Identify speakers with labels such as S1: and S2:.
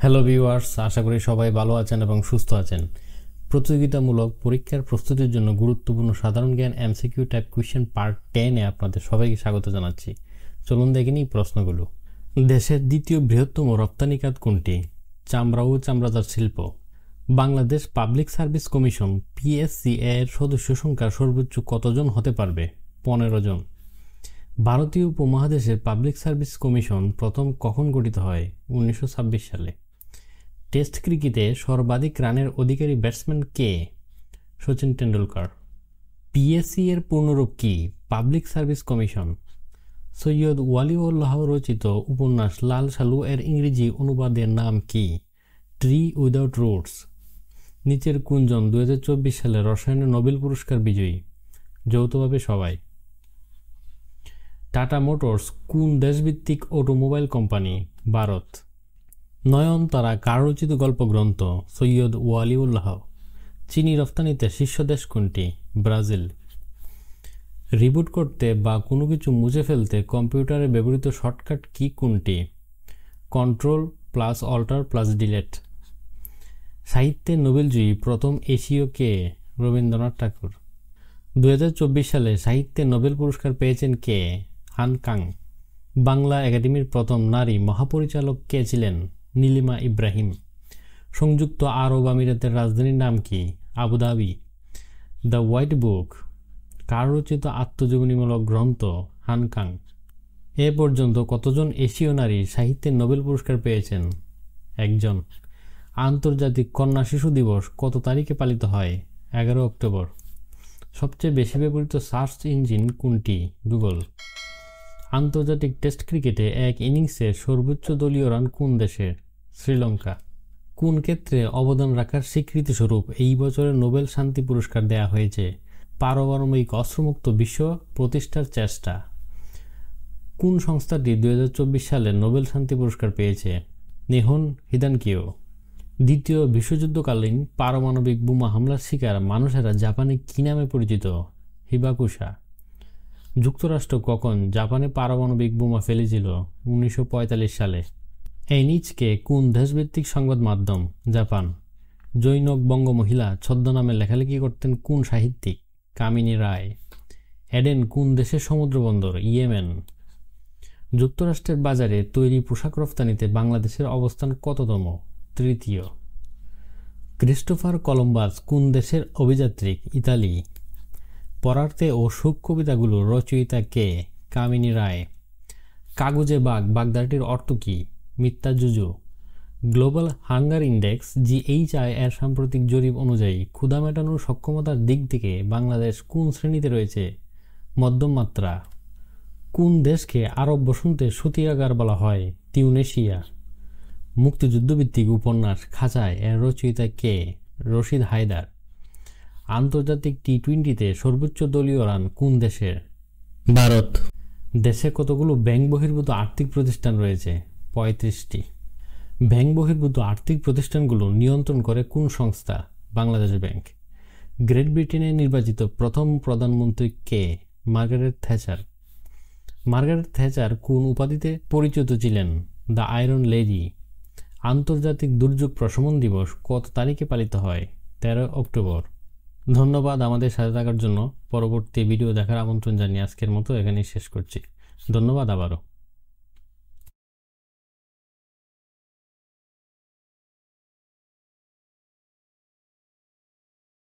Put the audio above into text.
S1: Hello viewers, আশা করি সবাই ভালো আছেন এবং সুস্থ আছেন। প্রতিযোগিতামূলক পরীক্ষার প্রস্তুতির জন্য গুরুত্বপূর্ণ সাধারণ জ্ঞান এমসিকিউ টাইপ কোয়েশ্চেন পার্ট 10-এ আপনাদের সবাইকে স্বাগত জানাচ্ছি। চলুন দেখে নিই প্রশ্নগুলো। দেশের দ্বিতীয় বৃহত্তম রপ্তানি খাত কোনটি? চামড়া ও চামড়াজাত শিল্প। Bangladesh public service commission PSC এর সদস্য সংখ্যা সর্বোচ্চ কতজন হতে পারবে? 15 জন। ভারতীয় উপমহাদেশের পাবলিক সার্ভিস কমিশন প্রথম কখন গঠিত হয়? 1926 সালে। টেস্ট ক্রিকেটে সর্বাধিক রানের অধিকারী ব্যাটসম্যান কে? সচিন টেন্ডুলকার। পিএসসি এর পূর্ণরূপ কি? Public service commission. Syed Waliullah রচিত উপন্যাস লাল সালু এর ইংরেজি অনুবাদের নাম কি? Tree without roots. নিচের কোনজন 2024 সালে রসায়নে নোবেল পুরস্কার বিজয়ী? যৌথভাবে সবাই। টাটা মোটরস কোন দেশভিত্তিক অটোমোবাইল কোম্পানি? ভারত। নয়নতারা কার রচিত গল্পগ্রন্থ? সৈয়দ ওয়ালিউল্লাহ। চিনি রফতানিতে শীর্ষ দেশ কোনটি? ব্রাজিল। রিবুট করতে বা কোনো কিছু মুছে ফেলতে কম্পিউটারে ব্যবহৃত শর্টকাট কি কোনটি? Control plus alt plus delete. সাহিত্যে নোবেলজয়ী প্রথম এশীয় কে? রবীন্দ্রনাথ ঠাকুর। 2024 সালে সাহিত্যে নোবেল পুরস্কার পেয়েছেন কে? হান কাং। বাংলা একাডেমির প্রথম নারী মহাপরিচালক কে ছিলেন? নীলিমা ইব্রাহিম। সংযুক্ত আরব আমিরাতের রাজধানীর নাম কি? আবুধাবি। দ্য হোয়াইট বুক কার রচিত আত্মজীবনীমূলক গ্রন্থ? হান কাং। এ পর্যন্ত কতজন এশীয় নারী সাহিত্যে নোবেল পুরস্কার পেয়েছেন? একজন। আন্তর্জাতিক কন্যা শিশু দিবস কত তারিখে পালিত হয়? 11 অক্টোবর। সবচেয়ে বেশি ব্যবহৃত সার্চ ইঞ্জিন কোনটি? গুগল। আন্তর্জাতিক টেস্ট ক্রিকেটে এক ইনিংসে সর্বোচ্চ দলীয় রান কোন দেশের? শ্রীলঙ্কা। কোন ক্ষেত্রে অবদান রাখার স্বীকৃতিস্বরূপ এই বছরের নোবেল শান্তি পুরস্কার দেয়া হয়েছে? পারমাণবিক অস্ত্রমুক্ত বিশ্ব প্রতিষ্ঠার চেষ্টা। কোন সংস্থাটি 2024 সালে নোবেল শান্তি পুরস্কার পেয়েছে? নিহন হিদানকিও। দ্বিতীয় বিশ্বযুদ্ধকালীন পারমাণবিক বোমা হামলার শিকার মানুষেরা জাপানে কী নামে পরিচিত? হিবাকুশা। যুক্তরাষ্ট্র কখন জাপানে পারমাণবিক বোমা ফেলেছিল? 1945 সালে। এই নিচকে কোন দেশভিত্তিক সংবাদ মাধ্যম? জাপান। জৈনক বঙ্গমহিলা ছদ্মনামে লেখালেখি করতেন কোন সাহিত্যিক? কামিনী রায়। এডেন কোন দেশের সমুদ্রবন্দর? ইয়েমেন। যুক্তরাষ্ট্রের বাজারে তৈরি পোশাক রফতানিতে বাংলাদেশের অবস্থান কততম? তৃতীয়। ক্রিস্টোফার কলম্বাস কোন দেশের অভিযাত্রীক? ইতালি। পরার্থে ও সুখ কবিতাগুলোর রচয়িতা কে? কামিনী রায়। কাগজে বাঘ বাগদাটির অর্থ কী? মিথ্যা জুজু। গ্লোবাল হাঙ্গার ইন্ডেক্স জিএইচআই এর সাম্প্রতিক জরিপ অনুযায়ী ক্ষুধা মেটানোর সক্ষমতার দিক থেকে বাংলাদেশ কোন শ্রেণীতে রয়েছে? মধ্যম মাত্রা। কোন দেশকে আরব বসন্তে সূতিয়াগার বলা হয়? তিউনেশিয়া। মুক্তিযুদ্ধভিত্তিক উপন্যাস খাঁচায় এর রচয়িতা কে? রশিদ হায়দার। আন্তর্জাতিক টি-20-তে সর্বোচ্চ দলীয় রান কোন দেশের? ভারত। দেশে কতগুলো ব্যাংক বহির্ভূত আর্থিক প্রতিষ্ঠান রয়েছে? 35টি। ব্যাংক বহির্ভূত আর্থিক প্রতিষ্ঠানগুলো নিয়ন্ত্রণ করে কোন সংস্থা? বাংলাদেশ ব্যাংক। গ্রেট ব্রিটেনে নির্বাচিত প্রথম প্রধানমন্ত্রী কে? Margaret Thatcher. মার্গারেট থ্যাচার কোন উপাধিতে পরিচিত ছিলেন? The iron lady. আন্তর্জাতিক দুর্যোগ প্রশমন দিবস কত তারিখে পালিত হয়? 13 অক্টোবর। ধন্যবাদ আমাদের সাথে থাকার জন্য। পরবর্তী ভিডিও দেখার আমন্ত্রণ জানিয়ে আজকের মতো এখানেই শেষ করছি। ধন্যবাদ আবারও।